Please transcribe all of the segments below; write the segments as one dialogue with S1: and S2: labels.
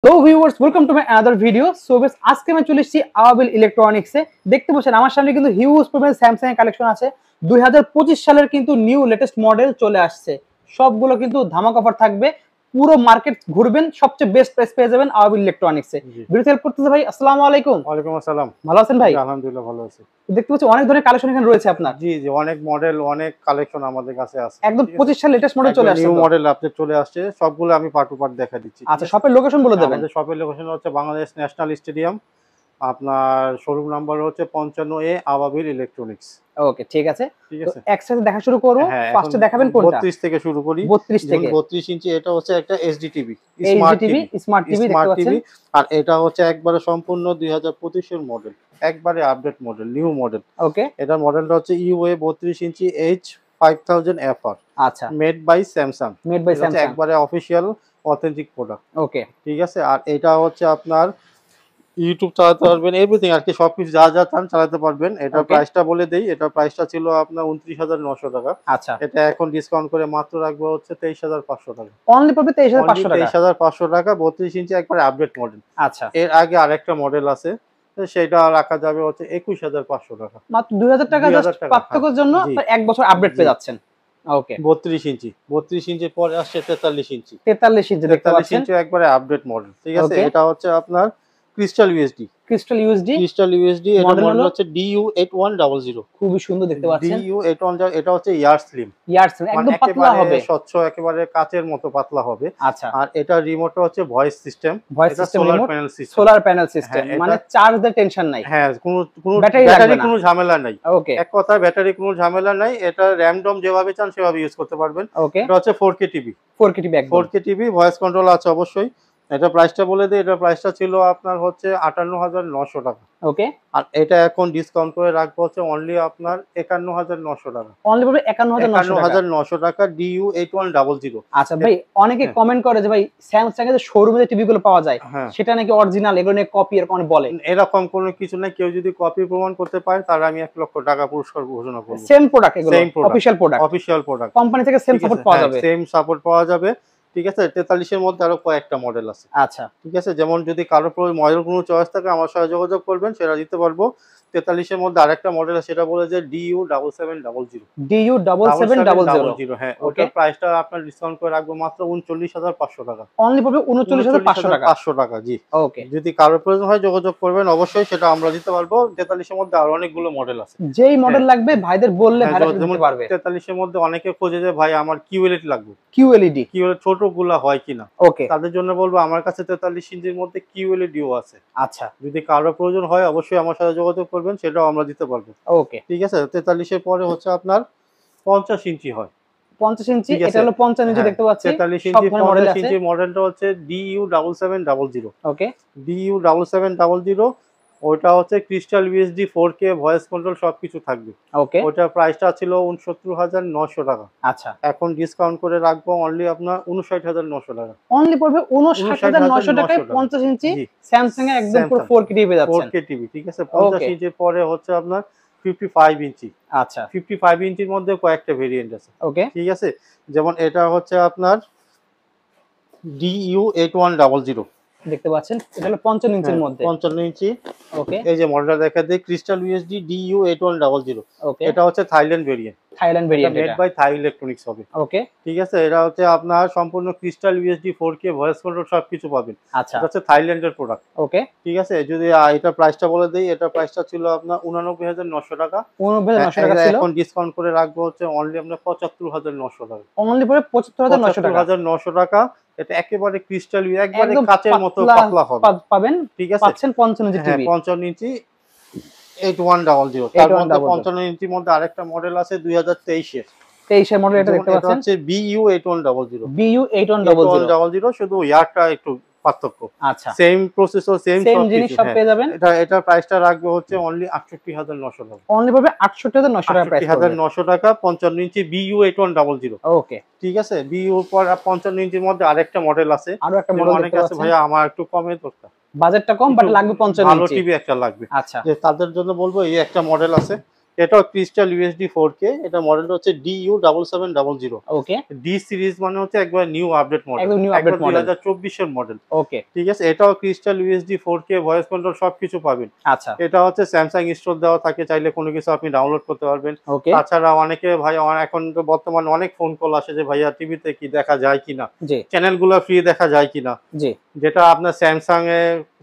S1: Hello viewers, welcome to my other video. So বেশ, আজকে আমি চলে এসেছি আওয়াবিল ইলেকট্রনিক্সে। দেখতে পাচ্ছেন আমার সামনে কিন্তু হিউজ পরিমাণে স্যামসাং এর কালেকশন আছে। 2025 সালের কিন্তু নিউ লেটেস্ট মডেল চলে আসছে। সবগুলো কিন্তু ধামাকা অফার থাকবে। পুরো মার্কেট ঘুরবেন, সবচেয়ে বেস্ট প্রাইস পেয়ে যাবেন আওয়াবিল ইলেকট্রনিক্সে। ভিডিও হেল্প করতেছে ভাই। আসসালামু আলাইকুম।
S2: ওয়ালাইকুম আসসালাম।
S1: ভালো আছেন ভাই?
S2: আলহামদুলিল্লাহ ভালো আছি।
S1: দেখতে পাচ্ছি অনেক ধরনের কালেকশন এখানে রয়েছে আপনার।
S2: জি অনেক মডেল, অনেক কালেকশন আমাদের কাছে আছে।
S1: একদম 25 সালের লেটেস্ট মডেল চলে আসছে।
S2: নিউ মডেল আপডেট চলে আসছে, সবগুলো আমি পার্ট টু পার্ট দেখা দিচ্ছি।
S1: আচ্ছা, শপের লোকেশন বলে দেবেন।
S2: আমাদের শপের লোকেশন হচ্ছে বাংলাদেশ ন্যাশনাল স্টেডিয়াম। আপনার শোরুম নাম্বার হচ্ছে 55A আওয়াবিল ইলেকট্রনিক্স।
S1: ওকে, ঠিক আছে।
S2: ঠিক
S1: তো
S2: আছে,
S1: একসাথে দেখা শুরু করব। ফার্স্টে দেখাবেন কোনটা?
S2: 32 থেকে শুরু করি।
S1: 32 থেকে
S2: 32 ইঞ্চি, এটা হচ্ছে একটা এইচডি টিভি,
S1: স্মার্ট টিভি দেখতে পাচ্ছেন।
S2: আর এটা হচ্ছে একবারে সম্পূর্ণ 2025 এর মডেল, একবারে update model, new model.
S1: Okay,
S2: এটার মডেলটা হচ্ছে ইউএ 32 ইঞ্চি H5000 FR।
S1: আচ্ছা,
S2: made by Samsung.
S1: Made by Samsung,
S2: একবারে অফিশিয়াল অথেন্টিক প্রোডাক্ট।
S1: ওকে,
S2: ঠিক আছে, আর এটা হচ্ছে আপনার ইউটিউব চালাতে পারবেন, এভরিথিং আর কি, সবকিছু যা যা চান চালাতে পারবেন। এটার প্রাইসটা বলে দেই, এটার প্রাইসটা ছিল আপনার 29900 টাকা।
S1: আচ্ছা,
S2: এটা এখন ডিসকাউন্ট করে মাত্র রাখবো হচ্ছে 23500 টাকা।
S1: অনলি পড়বে 23500 টাকা।
S2: 23500 টাকা, 32 ইঞ্চি একবারে আপডেট মডেল।
S1: আচ্ছা,
S2: এর আগে আরেকটা মডেল আছে, সেটা রাখা যাবে হচ্ছে 21500 টাকা।
S1: মাত্র 2000 টাকা জাস্ট পার্থক্যের জন্য আপনি এক বছর আপডেট পেয়ে যাচ্ছেন। ওকে,
S2: 32 ইঞ্চি, 32 ইঞ্চির পরে আসছে 43 ইঞ্চি।
S1: 43 ইঞ্চি দেখতে পাচ্ছেন,
S2: 43 ইঞ্চি একবারে আপডেট মডেল। ঠিক আছে, এটা হচ্ছে আপনার ক্রিস্টাল ইউএসডি। এর মডেল হচ্ছে DU8100।
S1: খুবই সুন্দর দেখতে পাচ্ছেন।
S2: DU8100, এটা হচ্ছে ইয়ার স্লিম,
S1: একদম পাতলা হবে,
S2: স্বচ্ছ, একেবারে কাচের মতো পাতলা হবে।
S1: আচ্ছা,
S2: আর এটা রিমোটটা হচ্ছে ভয়েস সিস্টেম,
S1: এটা
S2: সোলার প্যানেল সিস্টেম,
S1: মানে চার্জের টেনশন নাই।
S2: হ্যাঁ, কোনো
S1: ব্যাটারি
S2: কোনো ঝামেলা নাই।
S1: ওকে,
S2: এক কথায় ব্যাটারি কোনো ঝামেলা নাই। এটা র‍্যাম-ডম যেভাবে চান সেভাবে ইউজ করতে পারবেন।
S1: ওকে,
S2: এটা হচ্ছে 4K TV,
S1: 4K
S2: TV, voice control আছে অবশ্যই। এটা প্রাইসটা বলে দেই, এটা প্রাইসটা ছিল আপনার হচ্ছে 58900 টাকা।
S1: ওকে,
S2: আর এটা এখন ডিসকাউন্ট করে রাখবো হচ্ছে অনলি আপনার 51900 টাকা।
S1: অনলি পড়বে 51900
S2: টাকা। DU8100।
S1: আচ্ছা ভাই, অনেকে কমেন্ট করে যে ভাই স্যামসাং এর যে শোরুমে যে টিভি গুলো পাওয়া যায় সেটা নাকি অরিজিনাল, এগুলো নাকি কপি, এরকম বলে।
S2: এরকম কোনো কিছু নাই, কেউ যদি কপি প্রমাণ করতে পারে তার আমি 1 লক্ষ টাকা পুরস্কার ঘোষণা করব।
S1: সেম প্রোডাক্ট, এগুলো অফিশিয়াল প্রোডাক্ট, কোম্পানি থেকে সেম সাপোর্ট পাওয়া যাবে,
S2: সেম সাপোর্ট পাওয়া যাবে। ঠিক আছে, 43 এর মধ্যে আরো কয়েকটা মডেল আছে।
S1: আচ্ছা,
S2: ঠিক আছে, যেমন যদি কারো মডেল কোনো চয়েস থাকে আমার সাথে যোগাযোগ করবেন, সেটা দিতে পারবো। 43 এর মধ্যে আরেকটা মডেল আছে, সেটা বলে যে DU7700। হ্যাঁ, ওটার প্রাইসটা আপনার ডিসকাউন্ট করে রাখবো মাত্র 39500 টাকা।
S1: অনলি পড়বে 39500
S2: টাকা। জি,
S1: ওকে।
S2: যদি কারো প্রয়োজন হয় যোগাযোগ করবেন, অবশ্যই সেটা আমরা দিতে পারবো। 43 এর মধ্যে আরো অনেকগুলো মডেল আছে,
S1: যেই মডেল লাগবে ভাইদের বললে ভাইরা দিতে পারবে।
S2: 43 এর মধ্যে অনেকে খোঁজে যে ভাই আমার QLED লাগবে,
S1: QLED
S2: ছোটগুলা হয় কিনা।
S1: ওকে,
S2: তাদের জন্য বলবো আমার কাছে 43 ইঞ্চির মধ্যে QLED আছে।
S1: আচ্ছা,
S2: যদি কারো প্রয়োজন হয় অবশ্যই আমার সাথে যোগাযোগ করবেন, সেটাও আমরা দিতে পারবো।
S1: ওকে,
S2: ঠিক আছে। 43 এর পরে হচ্ছে আপনার 50 ইঞ্চি হয়।
S1: 50 ইঞ্চি, এটা হলো 55 ইঞ্চি দেখতে পাচ্ছি।
S2: 43 ইঞ্চি 50 ইঞ্চি মডেলটা হচ্ছে DU7700।
S1: ওকে,
S2: DU7700, ওটা হচ্ছে crystal USD 4K voice control সবকিছু থাকবে।
S1: ওকে,
S2: ওটার প্রাইসটা ছিল 69900 টাকা।
S1: আচ্ছা,
S2: এখন ডিসকাউন্ট করে রাখবো অনলি আপনার 59900 টাকা।
S1: অনলি পড়বে 59900 টাকায় 50 ইঞ্চি স্যামসাং এর একদম পুরো 4K টিভি পেয়ে যাচ্ছেন।
S2: 4K টিভি, ঠিক আছে। 50 ইঞ্চির পরে হচ্ছে আপনার 55 ইঞ্চি।
S1: আচ্ছা,
S2: 55 ইঞ্চির মধ্যে কয়েকটা ভেরিয়েন্ট আছে।
S1: ওকে,
S2: ঠিক আছে, যেমন এটা হচ্ছে আপনার DU8100
S1: দেখতে পাচ্ছেন, এটা হলো 55 ইঞ্চির মধ্যে,
S2: 55 ইঞ্চি।
S1: ওকে,
S2: এই যে মডেলটা দেখা দেই, ক্রিস্টাল ইউএসডি DU8100।
S1: ওকে,
S2: এটা হচ্ছে Thailand variant, made by Thai electronics হবে।
S1: ওকে,
S2: ঠিক আছে, এটা হচ্ছে আপনার সম্পূর্ণ crystal USD 4K voice control সবকিছু পাবেন।
S1: আচ্ছা,
S2: এটা হচ্ছে থাইল্যান্ডের প্রোডাক্ট।
S1: ওকে,
S2: ঠিক আছে, যদি এটা প্রাইসটা বলে দেই, এটা প্রাইসটা ছিল আপনার 89900 টাকা।
S1: 89900 টাকা ছিল,
S2: এখন ডিসকাউন্ট করে রাখবো হচ্ছে অনলি আপনার 75900 টাকা।
S1: অনলি পড়বে
S2: 75900 টাকা। এটা একেবারে ক্রিস্টাল, একবারে কাচের মতো পাতলা হবে
S1: পাবেন।
S2: ঠিক আছে,
S1: পাচ্ছেন 55 ইঞ্চি টিভি,
S2: 55 ইঞ্চি 8100। তার মধ্যে 55 ইঞ্চির মধ্যে আরেকটা মডেল আছে 2023 এর।
S1: 23 এর মডেল, এটা দেখতে পাচ্ছেন,
S2: এটা হচ্ছে BU8100। শুধু ইয়ারটা একটু পার্থক্য।
S1: আচ্ছা,
S2: সেম প্রসেসর, সেম
S1: জিনিস সব পেয়ে যাবেন।
S2: এটা প্রাইসটা রাখবো হচ্ছে অনলি 68900 টাকা।
S1: অনলি পাবে 68900 টাকা প্রাইস,
S2: 68900 টাকা। 55 ইঞ্চি BU8100।
S1: ওকে,
S2: ঠিক আছে, BU পর 55 ইঞ্চির মধ্যে আরেকটা মডেল আছে,
S1: আরো একটা মডেল
S2: অনেক আছে ভাইয়া আমার একটু কমে দরকার,
S1: বাজেটটা কম বাট লাগবে 55 ইঞ্চি,
S2: ভালো টিভি একটা লাগবে।
S1: আচ্ছা,
S2: যে তাদের জন্য বলবো এই একটা মডেল আছে, এটাও ক্রিস্টাল ইউএসডি 4K, এটা মডেলটা হচ্ছে DU7700।
S1: ওকে,
S2: ডি সিরিজ মানে হচ্ছে একবার নিউ আপডেট মডেল,
S1: একদম নিউ আপডেট মডেল
S2: 2024 এর মডেল।
S1: ওকে,
S2: ঠিক আছে, এটাও crystal USD 4K, voice control সবকিছু পাবেন।
S1: আচ্ছা
S2: এটা হচ্ছে স্যামসাং স্টোর দেওয়া থাকে, চাইলে কোনো কিছু আপনি ডাউনলোড করতে পারবেন।
S1: ওকে,
S2: তাছাড়া অনেকে ভাই এখন তো বর্তমানে অনেক ফোন কল আসে যে ভাইয়া টিভিতে কি দেখা যায় কিনা,
S1: জি
S2: চ্যানেলগুলো ফ্রি দেখা যায় কিনা,
S1: জি,
S2: যেটা আপনার স্যামসাং এ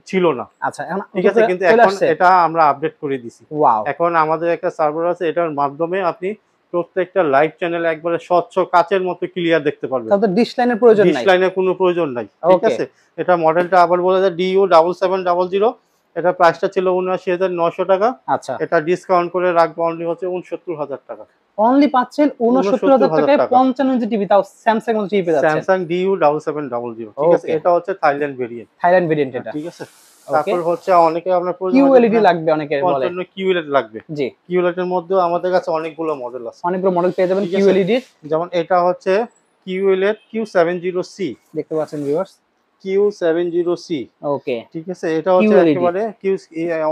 S2: ছিল না।
S1: আচ্ছা এখন
S2: ঠিক আছে, কিন্তু এখন এটা আমরা আপডেট করে দিছি।
S1: ওয়াও,
S2: এখন আমাদের একটা সার্ভার আছে, এটার মাধ্যমে আপনি প্রত্যেকটা লাইভ চ্যানেল একবারে স্বচ্ছ কাচের মতো ক্লিয়ার দেখতে পারবেন।
S1: তাহলে ডিশ লাইনের প্রয়োজন নাই,
S2: ডিশ লাইনের কোনো প্রয়োজন নাই। ঠিক আছে, এটা মডেলটা আবার বলে যায় DU7700। এটা প্রাইসটা ছিল ৭৯,৯০০ টাকা।
S1: আচ্ছা,
S2: এটা ডিসকাউন্ট করে রাখবো অনলি হচ্ছে ৬৯,০০০ টাকা।
S1: অনলি পাচ্ছেন ৬৯,০০০ টাকায় 55 ইঞ্চি টিভি, তাও স্যামসাং এর টিভি পেয়ে যাচ্ছেন।
S2: Samsung DU7700। ঠিক আছে, এটা হচ্ছে থাইল্যান্ড ভেরিয়েন্ট।
S1: থাইল্যান্ড ভেরিয়েন্ট এটা।
S2: ঠিক আছে, তারপর হচ্ছে অনেকে আপনার
S1: QLED লাগবে, অনেকের বলে
S2: 55 QLED লাগবে।
S1: জি,
S2: QLED এর মধ্যেও আমাদের কাছে অনেকগুলো মডেল আছে,
S1: অনেকগুলো মডেল পেয়ে যাবেন
S2: ঠিক আছে।
S1: QLED এর।
S2: যেমন এটা হচ্ছে QLED Q70C,
S1: দেখতে পাচ্ছেন ভিউয়ার্স,
S2: Q70C।
S1: ওকে,
S2: ঠিক আছে, এটা হচ্ছে
S1: QLED
S2: একেবারে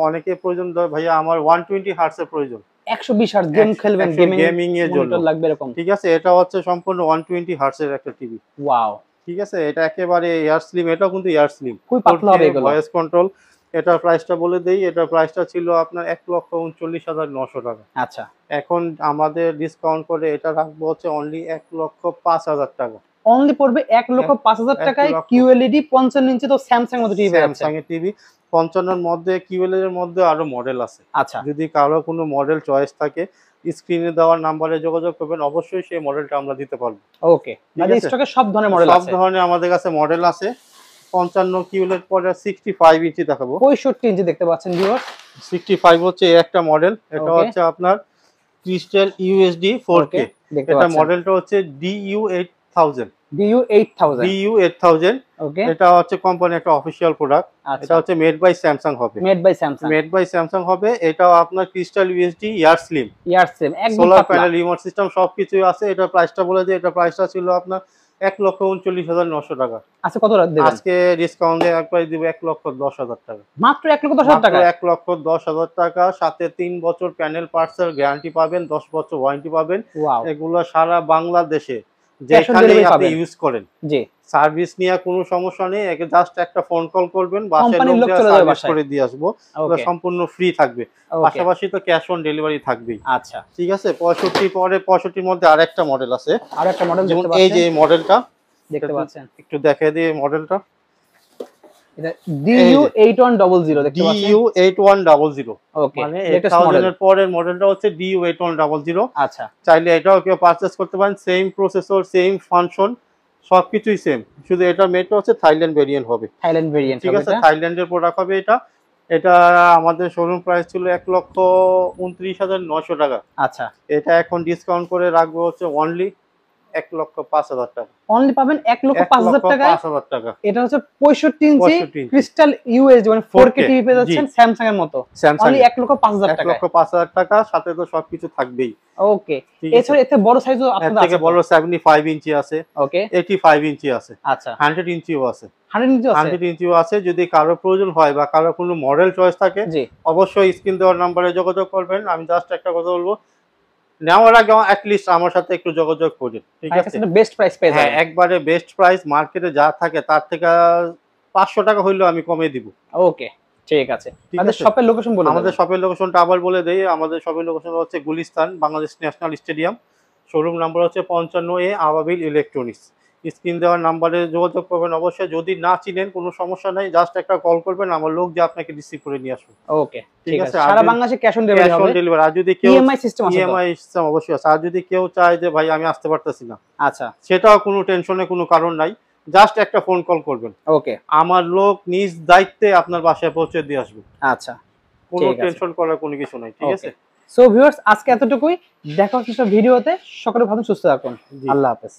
S2: অনেকে প্রয়োজন ভাইয়া আমার 120 হার্টজ এর প্রয়োজন,
S1: 120 হার্জ গেম খেলবেন,
S2: গেমিং এর জন্য
S1: মনিটর লাগবে এরকম।
S2: ঠিক আছে, এটা হচ্ছে সম্পূর্ণ 120 হার্টজ এর একটা টিভি।
S1: ওয়াও,
S2: ঠিক আছে, এটা একেবারে এয়ার স্লিম, এটাও কিন্তু এয়ার স্লিম,
S1: খুবই পাতলা হবে এগুলো।
S2: Voice control. এটার প্রাইসটা বলে দেই, এটার প্রাইসটা ছিল আপনার ১,৩৯,৯০০ টাকা।
S1: আচ্ছা,
S2: এখন আমাদের ডিসকাউন্ট করে এটা রাখবো হচ্ছে অনলি ১,০৫,০০০ টাকা।
S1: অনলি পড়বে ১,০৫,০০০ টাকায় QLED 55 ইঞ্চি, তো স্যামসাং এর টিভি আছে।
S2: স্যামসাং এর টিভি 55 এর মধ্যে, QLED এর মধ্যে আরো মডেল আছে।
S1: আচ্ছা,
S2: যদি কারো কোনো মডেল চয়েস থাকে, স্ক্রিনে দেওয়ার নাম্বারে যোগাযোগ করবেন, অবশ্যই সেই মডেলটা আমরা দিতে পারবো।
S1: ওকে, মানে স্টকে সব ধরনের মডেল আছে,
S2: সব ধরনের আমাদের কাছে মডেল আছে। 55 QLED পরে 65 ইঞ্চি দেখাবো।
S1: 65 ইঞ্চি দেখতে পাচ্ছেন ভিউয়ার্স,
S2: 65 হচ্ছে এই একটা মডেল, এটা
S1: Okay.
S2: হচ্ছে আপনার ক্রিস্টাল ইউএসডি 4K।
S1: দেখতে
S2: এটা
S1: পাচ্ছেন
S2: মডেলটা হচ্ছে DU8000।
S1: DU8000 ওকে,
S2: এটা হচ্ছে কোম্পানি একটা অফিশিয়াল প্রোডাক্ট। এটা হচ্ছে মেড বাই স্যামসাং হবে,
S1: মেড বাই স্যামসাং
S2: হবে। এটাও আপনার ক্রিস্টাল ইউএসডি এয়ার স্লিম,
S1: ইয়ার সেম একদম
S2: সোলার
S1: পাতলা।
S2: প্যানেল, রিমোট সিস্টেম সবকিছুই আছে। এটা প্রাইসটা বলে দিই, এটা প্রাইসটা ছিল আপনার ১,৩৯,৯০০ টাকা।
S1: আচ্ছা, কত রাত দেবেন?
S2: আজকে ডিসকাউন্ট দিয়ে একবার দিব ১,১০,০০০ টাকা,
S1: মাত্র ১,১০,০০০ টাকা।
S2: ১,১০,০০০ টাকা, সাথে ৩ বছর প্যানেল পার্টসের গ্যারান্টি পাবেন, 10 বছর ওয়ারেন্টি পাবেন।
S1: ওয়াও,
S2: এগুলো সারা বাংলাদেশে
S1: Cash on
S2: যেখানে
S1: delivery
S2: আপনি
S1: পাবেন।
S2: ইউজ করেন,
S1: জি,
S2: সার্ভিস নিয়ে কোনো সমস্যা নেই। জাস্ট একটা ফোন কল করবেন, বাসায়
S1: কোম্পানির লোক
S2: লোক
S1: চলে যাবে
S2: সার্ভিস
S1: বাসায়।
S2: করে দিয়ে আসবো। ওটা
S1: ওকে,
S2: সম্পূর্ণ ফ্রি থাকবে,
S1: ওকে,
S2: পাশাপাশি তো ক্যাশ অন ডেলিভারি থাকবেই।
S1: আচ্ছা,
S2: ঠিক আছে, 65 পরে 65 এর মধ্যে আরেকটা মডেল আছে,
S1: আর একটা মডেল
S2: যেমন
S1: দেখতে
S2: এই যে
S1: পাচ্ছেন,
S2: এই মডেলটা
S1: দেখতে পাচ্ছেন
S2: একটু দেখিয়ে দিই। মডেলটা
S1: এটা DU8100 দেখতে পাচ্ছেন,
S2: DU8100।
S1: ওকে,
S2: মানে
S1: লেটেস্ট মডেল।
S2: 8000 এর পরের মডেলটা হচ্ছে DU8100।
S1: আচ্ছা,
S2: চাইলে এটাও কেউ পারচেজ করতে পারেন, সেম প্রসেসর, সেম ফাংশন, সবকিছুই সেম, শুধু এটা মেটটা হচ্ছে থাইল্যান্ড ভেরিয়েন্ট হবে।
S1: থাইল্যান্ড ভেরিয়েন্ট
S2: ঠিক
S1: হবে
S2: আছে,
S1: এটা।
S2: থাইল্যান্ডের প্রোডাক্ট হবে এটা। এটা আমাদের শোরুম প্রাইস ছিল ১,২৯,৯০০ টাকা।
S1: আচ্ছা,
S2: এটা এখন ডিসকাউন্ট করে রাখবো হচ্ছে অনলি ১,০৫,০০০ টাকা।
S1: অনলি পাবেন ১,০৫,০০০ টাকায়।
S2: ১,০৫,০০০ টাকা।
S1: এটা হচ্ছে 65 ইঞ্চি
S2: 65 ইঞ্চি।
S1: ক্রিস্টাল ইউএসডি মানে 4K টিভি পেয়ে যাচ্ছেন
S2: জি।
S1: স্যামসাং এর মতো,
S2: স্যামসাং
S1: অনলি ১,৫,০০০ টাকা।
S2: ১,০৫,০০০ টাকা, সাথে তো সবকিছু থাকবেই।
S1: ওকে,
S2: ঠিক আছে।
S1: এছাড়া এতে বড় সাইজও
S2: এর
S1: আপনাদের
S2: থেকে
S1: আছে?
S2: বড় 75 ইঞ্চি আছে,
S1: ওকে,
S2: 85 ইঞ্চি আছে,
S1: আচ্ছা,
S2: 100 ইঞ্চিও আছে।
S1: 100 ইঞ্চি আছে?
S2: 100 ইঞ্চিও আছে। যদি কারো প্রয়োজন হয় বা কারো কোনো মডেল চয়েস থাকে,
S1: জি,
S2: অবশ্যই স্ক্রিন দেওয়ার নাম্বারে যোগাযোগ করবেন। আমি জাস্ট একটা কথা বলবো, নেওয়ার আগে অ্যাটলিস্ট আমার সাথে একটু যোগাযোগ করুন। ঠিক আছে,
S1: বেস্ট প্রাইস পেয়ে
S2: হ্যাঁ,
S1: যাবেন।
S2: একবারে বেস্ট প্রাইস, মার্কেটে যা থাকে তার থেকে 500 টাকা হইলেও আমি কমিয়ে দিব।
S1: ওকে, ঠিক আছে।
S2: ঠিক
S1: আমাদের
S2: আছে।
S1: শপের লোকেশন বলুন।
S2: আমাদের শপের লোকেশনটা আবার বলে দেই। আমাদের শপের লোকেশন হচ্ছে Gulistan, Bangladesh national stadium. Showroom number হচ্ছে 55A আবাবিল ইলেকট্রনিক্স। স্ক্রিন দেওয়ার নাম্বারে যোগাযোগ করবেন অবশ্যই। যদি না চিনেন কোনো সমস্যা নাই, জাস্ট একটা কল করবেন, আমার লোক যে আপনাকে রিসিভ করে নিয়ে আসবে।
S1: ওকে, ঠিক আছে। সারা বাংলাদেশে ক্যাশ অন ডেলিভারি
S2: ক্যাশ
S1: হবে।
S2: On delivery. আর যদি কেউ
S1: ইএমআই সিস্টেম আছে তো?
S2: ইএমআই সিস্টেম অবশ্যই আছে। আর যদি কেউ চায় যে ভাই আমি আসতে পারতেছি না,
S1: আচ্ছা,
S2: সেটাও কোনো টেনশনের কোনো কারণ নাই, জাস্ট একটা ফোন কল করবেন,
S1: ওকে,
S2: আমার লোক নিজ দায়িত্বে আপনার বাসায় পৌঁছে দিয়ে আসবে।
S1: আচ্ছা,
S2: কোনো
S1: ঠিক আছে।
S2: টেনশন করার কোনো কিছু নাই। ঠিক আছে।
S1: সো ভিউয়ার্স, আজকে এতটুকুই। দেখা হচ্ছে ভিডিওতে। সকলে ভালো সুস্থ থাকুন।
S2: জি।
S1: আল্লাহ হাফেজ।